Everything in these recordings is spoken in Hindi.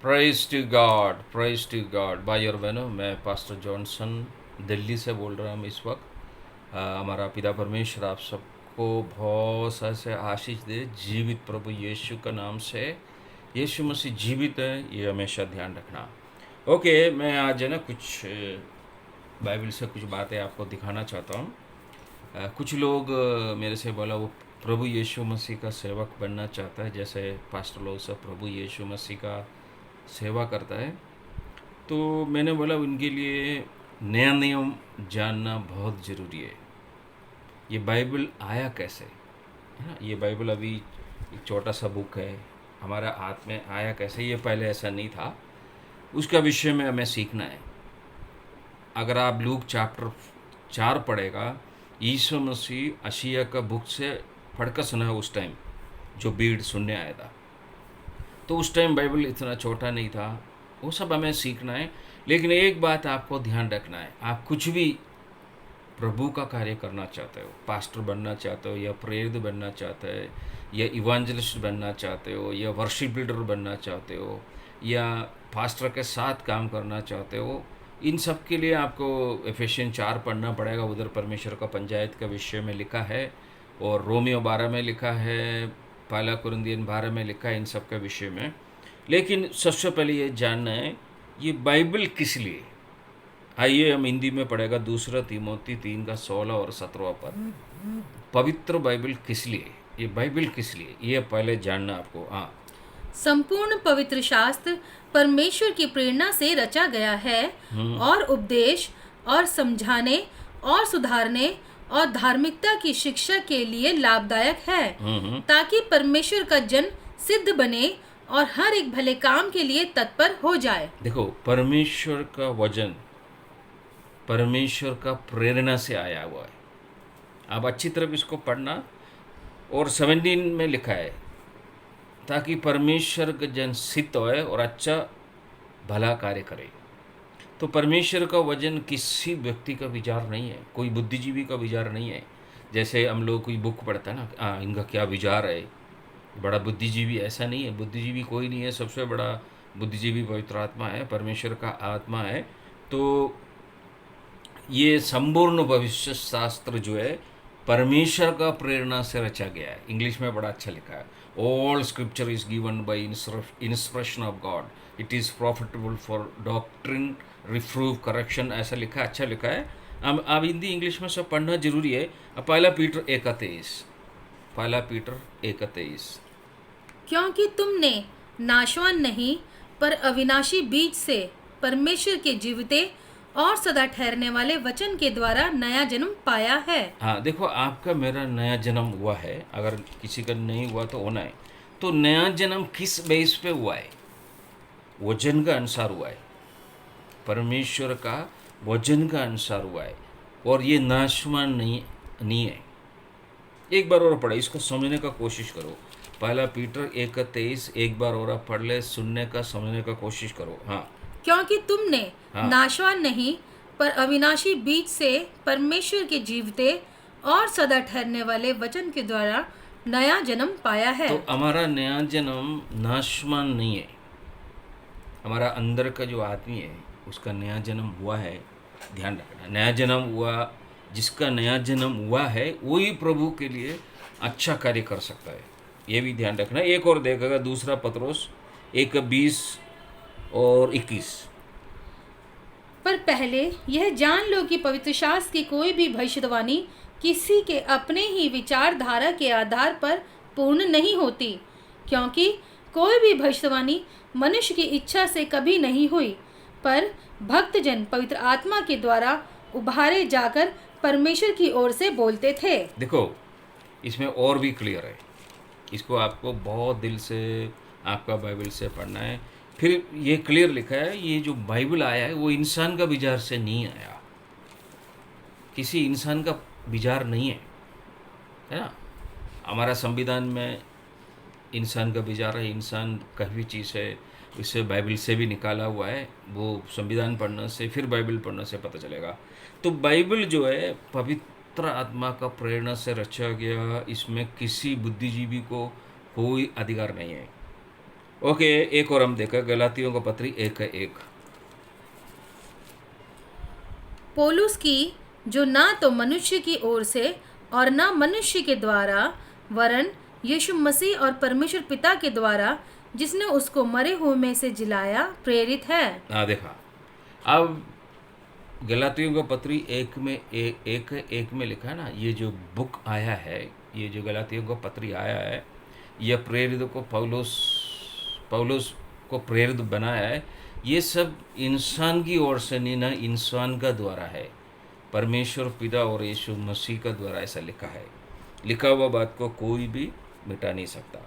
प्रेज टू गॉड भाई और बहनों। मैं पास्टर जॉनसन दिल्ली से बोल रहा हूँ इस वक्त। हमारा पिता परमेश्वर आप सबको बहुत सा से आशीष दे जीवित प्रभु यीशु का नाम से। यीशु मसीह जीवित है, ये हमेशा ध्यान रखना। ओके, मैं आज है ना कुछ बाइबल से कुछ बातें आपको दिखाना चाहता हूँ। कुछ लोग मेरे से बोला वो प्रभु यीशु मसीह का सेवक बनना चाहता है, जैसे पास्टर लोग सब प्रभु यीशु मसीह का सेवा करता है। तो मैंने बोला उनके लिए नया नियम जानना बहुत ज़रूरी है। ये बाइबल आया कैसे, है ना? ये बाइबल अभी एक छोटा सा बुक है, हमारा हाथ में आया कैसे, ये पहले ऐसा नहीं था। उसका विषय में हमें सीखना है। अगर आप लूक चैप्टर 4 पढ़ेगा, यीशु मसीह अशिया का बुक से पढ़कर सुना है उस टाइम, जो भीड़ सुनने आया था। तो उस टाइम बाइबल इतना छोटा नहीं था। वो सब हमें सीखना है। लेकिन एक बात आपको ध्यान रखना है, आप कुछ भी प्रभु का कार्य करना चाहते हो, पास्टर बनना चाहते हो या प्रेरित बनना चाहते हो या इवांजलिस्ट बनना चाहते हो या वर्शिप लीडर बनना चाहते हो या पास्टर के साथ काम करना चाहते हो, इन सब के लिए आपको एफेसियन 4 पढ़ना पड़ेगा। उधर परमेश्वर का पंचायत का विषय में लिखा है, और रोमियो 12 में लिखा है, पहला कुरिन्थियन 12 में लिखा है, इन सब के विषय में। लेकिन सबसे पहले ये जानना है ये बाइबल किस लिए। आइए हम हिंदी में पढ़ेगा दूसरा तीमोथी 3 का 16 और 17 पद। पवित्र बाइबल किस लिए, ये बाइबल किस लिए, ये पहले जानना आपको। हाँ, संपूर्ण पवित्र शास्त्र परमेश्वर की प्रेरणा से रचा गया है और उपदेश और समझाने और सुधारने और धार्मिकता की शिक्षा के लिए लाभदायक है, ताकि परमेश्वर का जन सिद्ध बने और हर एक भले काम के लिए तत्पर हो जाए। देखो, परमेश्वर का वचन परमेश्वर का प्रेरणा से आया हुआ है। आप अच्छी तरह इसको पढ़ना। और 17 में लिखा है, ताकि परमेश्वर का जन सिद्ध होए और अच्छा भला कार्य करे। तो परमेश्वर का वचन किसी व्यक्ति का विचार नहीं है, कोई बुद्धिजीवी का विचार नहीं है। जैसे हम लोग कोई बुक पढ़ता है ना, इनका क्या विचार है, बड़ा बुद्धिजीवी, ऐसा नहीं है। बुद्धिजीवी कोई नहीं है, सबसे बड़ा बुद्धिजीवी पवित्र आत्मा है, परमेश्वर का आत्मा है। तो ये संपूर्ण भविष्य शास्त्र जो है परमेश्वर का प्रेरणा से रचा गया है। इंग्लिश में बड़ा अच्छा लिखा है, all scripture is given by inspiration of God, it is profitable for doctrine, reproof, correction, ऐसा लिखा है, अच्छा लिखा है। अब हिंदी इंग्लिश में सब पढ़ना जरूरी है। अब पहला पीटर 1:23, क्योंकि तुमने नाशवान नहीं पर अविनाशी बीज से परमेश्वर के जीवते और सदा ठहरने वाले वचन के द्वारा नया जन्म पाया है। हाँ, देखो, आपका मेरा नया जन्म हुआ है। अगर किसी का नहीं हुआ तो होना है। तो नया जन्म किस बेस पे हुआ है? वचन का अनुसार हुआ है, परमेश्वर का वचन का अनुसार हुआ है, और ये नाशवान नहीं है। एक बार और पढ़े, इसको समझने का कोशिश करो। पहला पीटर 1:23 एक बार और पढ़ ले, सुनने का, समझने का कोशिश करो। हाँ, क्योंकि तुमने हाँ। नाशवान नहीं पर अविनाशी बीज से परमेश्वर के जीवते और सदा ठहरने वाले वचन के द्वारा नया जन्म पाया है। तो हमारा नया जन्म नाशवान नहीं है। हमारा अंदर का जो आदमी है उसका नया जन्म हुआ है। ध्यान रखना, नया जन्म हुआ, जिसका नया जन्म हुआ है वही प्रभु के लिए अच्छा कार्य कर सकता है, ये भी ध्यान रखना। एक और देखेगा, दूसरा पत्रोस 1:20 और 21। पर पहले यह जान लो कि पवित्र शास्त्र की कोई भी भविष्यवाणी किसी के अपने ही विचारधारा के आधार पर पूर्ण नहीं होती, क्योंकि कोई भी भविष्यवाणी मनुष्य की इच्छा से कभी नहीं हुई, पर भक्तजन पवित्र आत्मा के द्वारा उभारे जाकर परमेश्वर की ओर से बोलते थे। देखो, इसमें और भी क्लियर है, इसको आपको बहुत दिल से आपका बाइबल से पढ़ना है। फिर ये क्लियर लिखा है, ये जो बाइबल आया है वो इंसान का विचार से नहीं आया, किसी इंसान का विचार नहीं है ना। हमारा संविधान में इंसान का विचार है, इंसान कहीं भी चीज़ है, इससे बाइबल से भी निकाला हुआ है। वो संविधान पढ़ने से, फिर बाइबल पढ़ने से पता चलेगा। तो बाइबल जो है पवित्र आत्मा का प्रेरणा से रचा गया, इसमें किसी बुद्धिजीवी को कोई अधिकार नहीं है। ओके, एक और हम देखा गलातियों का पत्री 1:1। पौलुस की, जो ना तो मनुष्य की ओर से और ना मनुष्य के द्वारा, वरन यीशु मसीह और परमेश्वर पिता के द्वारा, जिसने उसको मरे हुए में से जिलाया, प्रेरित है। हाँ देखा, अब गलातियों का पत्री एक में लिखा है ना, ये जो बुक आया है, ये जो गलातियों का पत्री आया है, यह प्रेरित को पौलुस को प्रेरित बनाया है। ये सब इंसान की ओर से नहीं ना, इंसान का द्वारा है। परमेश्वर पिता और यीशु मसीह का द्वारा ऐसा लिखा है। लिखा हुआ बात को कोई भी मिटा नहीं सकता।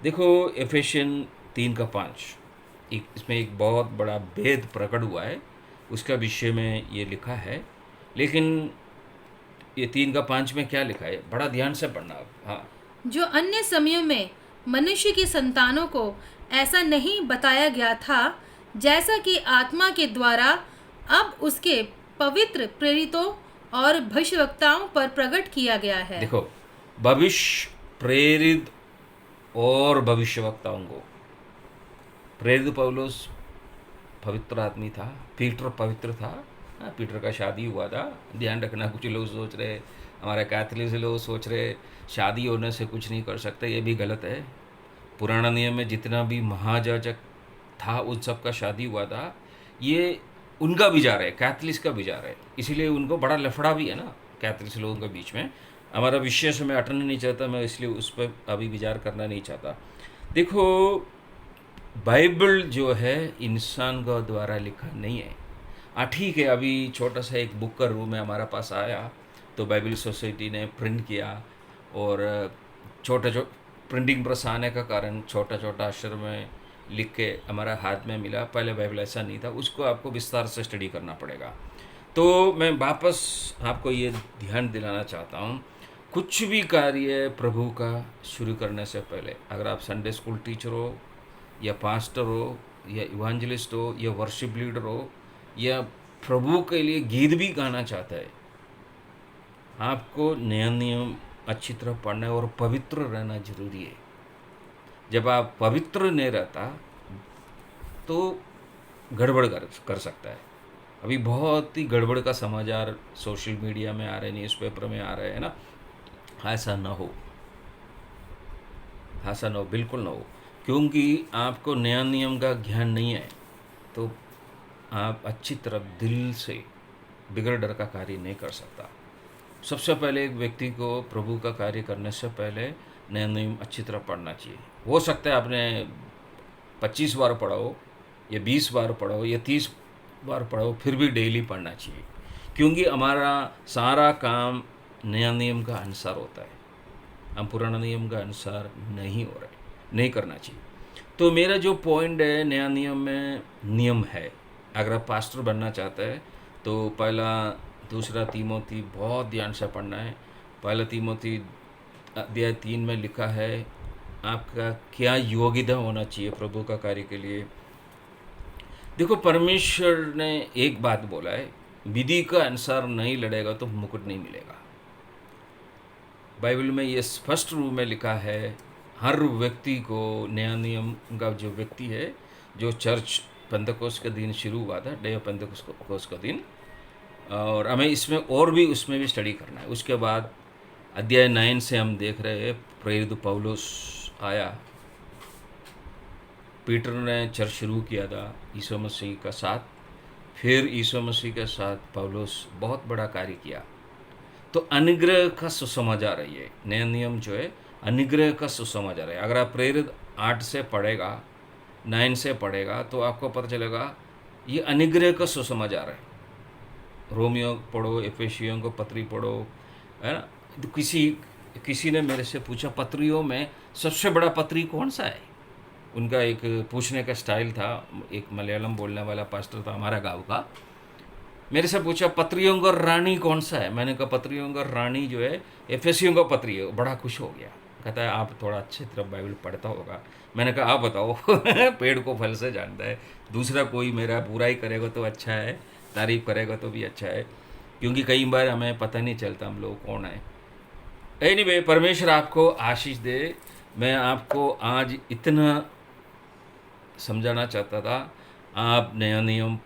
देखो एफेशियन 3:5, इसमें एक बहुत बड़ा भेद प्रकट हुआ है, उसका विषय में ये लिखा है। लेकिन ये 3:5 में क्या लिखा है, बड़ा ध्यान से पढ़ना आप। हाँ, जो अन्य समयों में मनुष्य की संतानों को ऐसा नहीं बताया गया था, जैसा कि आत्मा के द्वारा अब उसके पवित्र प्रेरितों और भविष्यवक्ताओं पर प्रकट किया गया है। देखो, भविष्य प्रेरित और भविष्यवक्ताओं को प्रेरित पौलुस पवित्र आदमी था, पीटर पवित्र था। हाँ, पीटर का शादी हुआ था। ध्यान रखना, कुछ लोग सोच रहे, हमारे कैथलिक से लोग सोच रहे शादी होने से कुछ नहीं कर सकते, ये भी गलत है। पुराना नियम में जितना भी महायाजक था उन सब का शादी हुआ था। ये उनका विचार है, कैथलिक का विचार है, इसीलिए उनको बड़ा लफड़ा भी है ना कैथलिक लोगों के बीच में। हमारा विषय से मैं अटना नहीं चाहता, मैं इसलिए उस पर अभी विचार करना नहीं चाहता। देखो, बाइबल जो है इंसान का द्वारा लिखा नहीं है। हाँ ठीक है, अभी छोटा सा एक बुक का रूम है हमारा पास आया, तो बाइबल सोसाइटी ने प्रिंट किया, और छोटा प्रिंटिंग प्रेस आने का कारण छोटा छोटा अक्षर में लिख के हमारा हाथ में मिला। पहले बाइबल ऐसा नहीं था, उसको आपको विस्तार से स्टडी करना पड़ेगा। तो मैं वापस आपको ये ध्यान दिलाना चाहता हूँ, कुछ भी कार्य प्रभु का शुरू करने से पहले, अगर आप संडे स्कूल टीचर हो या पास्टर हो या इवांजलिस्ट हो या वर्शिप लीडर हो या प्रभु के लिए गीत भी गाना चाहता है, आपको नया नियम अच्छी तरह पढ़ना है और पवित्र रहना जरूरी है। जब आप पवित्र नहीं रहता तो गड़बड़ कर सकता है। अभी बहुत ही गड़बड़ का समाचार सोशल मीडिया में आ रहे, न्यूज़पेपर में आ रहे हैं ना। ऐसा ना हो, ऐसा ना हो, बिल्कुल ना हो, क्योंकि आपको नया नियम का ज्ञान नहीं है तो आप अच्छी तरह दिल से बिगड़ डर का कार्य नहीं कर सकता। सबसे पहले एक व्यक्ति को प्रभु का कार्य करने से पहले नया नियम अच्छी तरह पढ़ना चाहिए। हो सकता है आपने 25 बार पढ़ा हो या 20 बार पढ़ा हो या 30 बार पढ़ा हो, फिर भी डेली पढ़ना चाहिए, क्योंकि हमारा सारा काम नया नियम का अनुसार होता है। हम पुराना नियम का अनुसार नहीं हो रहे, नहीं करना चाहिए। तो मेरा जो पॉइंट है, नया नियम में नियम है। अगर आप पास्टर बनना चाहते हैं तो पहला दूसरा तीमोथी बहुत ध्यान से पढ़ना है। पहला तीमोथी अध्याय 3 में लिखा है आपका क्या योग्यता होना चाहिए प्रभु का कार्य के लिए। देखो, परमेश्वर ने एक बात बोला है, विधि का अनुसार नहीं लड़ेगा तो मुकुट नहीं मिलेगा। बाइबल में ये स्पष्ट रूप में लिखा है, हर व्यक्ति को नया नियम का जो व्यक्ति है, जो चर्च पेंतकोस्त का दिन शुरू हुआ था, डे ऑफ पेंतकोस्त का दिन, और हमें इसमें और भी उसमें भी स्टडी करना है। उसके बाद अध्याय 9 से हम देख रहे हैं प्रेरित पौलुस आया, पीटर ने चर्च शुरू किया था यीशु मसीह का साथ, फिर यीशु मसीह के साथ पौलुस बहुत बड़ा कार्य किया। तो अनुग्रह का सुसमाचार है ये नया नियम जो है, अनुग्रह का सुसमाचार है। अगर आप प्रेरित 8 से पढ़ेगा, 9 से पढ़ेगा तो आपको पता चलेगा ये अनुग्रह का सुसमाचार है। रोमियो पढ़ो, एफेसियों को पत्री पढ़ो, है ना। तो किसी ने मेरे से पूछा पत्रियों में सबसे बड़ा पत्री कौन सा है। उनका एक पूछने का स्टाइल था, एक मलयालम बोलने वाला पास्टर था हमारा गांव का, मेरे से पूछा पत्रियों का रानी कौन सा है। मैंने कहा पत्रियों का रानी जो है एफेसियों का पत्री है। बड़ा खुश हो गया, कहता है आप थोड़ा अच्छी तरह बाइबल पढ़ता होगा। मैंने कहा आप बताओ पेड़ को फल से जानता है, दूसरा कोई मेरा बुराई करेगा तो अच्छा है, तारीफ करेगा तो भी अच्छा है, क्योंकि कई बार हमें पता नहीं चलता हम लोग कौन है। एनीवे, परमेश्वर आपको आशीष दे। मैं आपको आज इतना समझाना चाहता था, आप नया नियम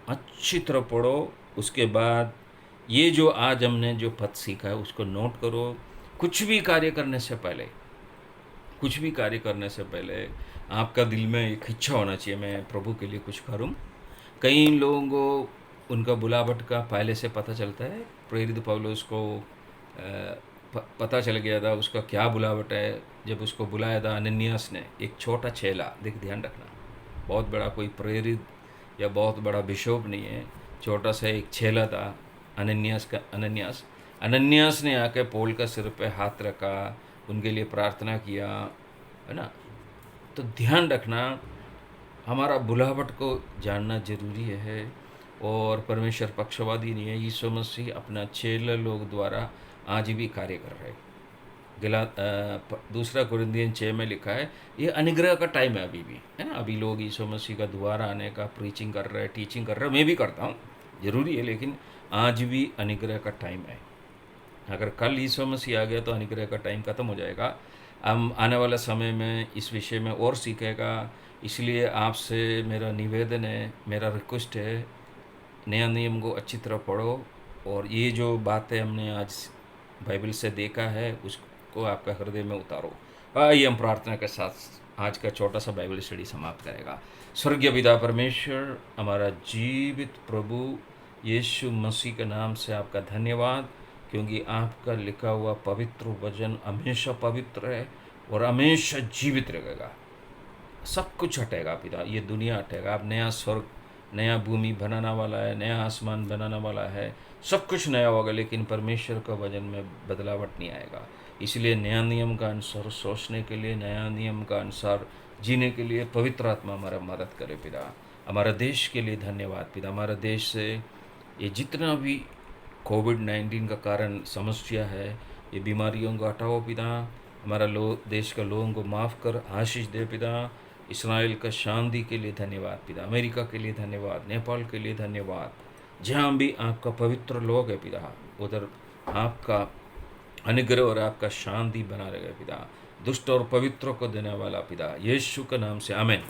अच्छी तरह पढ़ो, उसके बाद ये जो आज हमने जो पद सीखा है उसको नोट करो। कुछ भी कार्य करने से पहले, कुछ भी कार्य करने से पहले आपका दिल में एक इच्छा होना चाहिए, मैं प्रभु के लिए कुछ करूं। कई लोगों को उनका बुलावट का पहले से पता चलता है। प्रेरित पौलुस को पता चल गया था उसका क्या बुलावट है। जब उसको बुलाया था अनन्यास ने, एक छोटा चेला, देख ध्यान रखना, बहुत बड़ा कोई प्रेरित या बहुत बड़ा बिशप नहीं है, छोटा सा एक चेला था अनन्यास ने आके पौल का सिर पे हाथ रखा, उनके लिए प्रार्थना किया, है ना। तो ध्यान रखना, हमारा बुलावट को जानना जरूरी है। और परमेश्वर पक्षवादी नहीं है। यीशु मसीह अपना चेला लोग द्वारा आज भी कार्य कर रहे हैं। दूसरा कुरिन्थियन 6 में लिखा है, ये अनुग्रह का टाइम है अभी भी, है ना। अभी लोग यीशु मसीह का दोबारा आने का प्रीचिंग कर रहे हैं, टीचिंग कर रहे हैं, मैं भी करता हूँ, जरूरी है, लेकिन आज भी अनुग्रह का टाइम है। अगर कल यीशु मसीह आ गया तो अनुग्रह का टाइम खत्म हो जाएगा। हम आने वाला समय में इस विषय में और सीखेगा। इसलिए आपसे मेरा निवेदन है, मेरा रिक्वेस्ट है, नया नियम को अच्छी तरह पढ़ो और ये जो बातें हमने आज बाइबल से देखा है उसको आपका हृदय में उतारो। आइए हम प्रार्थना के साथ आज का छोटा सा बाइबल स्टडी समाप्त करेगा। स्वर्गीय पिता परमेश्वर, हमारा जीवित प्रभु यीशु मसीह के नाम से आपका धन्यवाद, क्योंकि आपका लिखा हुआ पवित्र वचन हमेशा पवित्र है और हमेशा जीवित रहेगा। सब कुछ हटेगा पिता, ये दुनिया हटेगा, आप नया स्वर्ग, नया भूमि बनाना वाला है, नया आसमान बनाना वाला है, सब कुछ नया होगा, लेकिन परमेश्वर का वचन में बदलावट नहीं आएगा। इसलिए नया नियम का अनुसार सोचने के लिए, नया नियम का अनुसार जीने के लिए पवित्र आत्मा हमारा मदद करे पिता। हमारा देश के लिए धन्यवाद पिता। हमारा देश से ये जितना भी कोविड-19 का कारण समस्या है, ये बीमारियों को हटाओ पिता। हमारा देश का लोगों को माफ़ कर आशीष दे पिता। इसराइल का शांति के लिए धन्यवाद पिता। अमेरिका के लिए धन्यवाद, नेपाल के लिए धन्यवाद। जहाँ भी आपका पवित्र लोग है पिता, उधर आपका अनुग्रह और आपका शांति बना रहेगा पिता। दुष्ट और पवित्र को देने वाला पिता, यीशु के नाम से आमीन।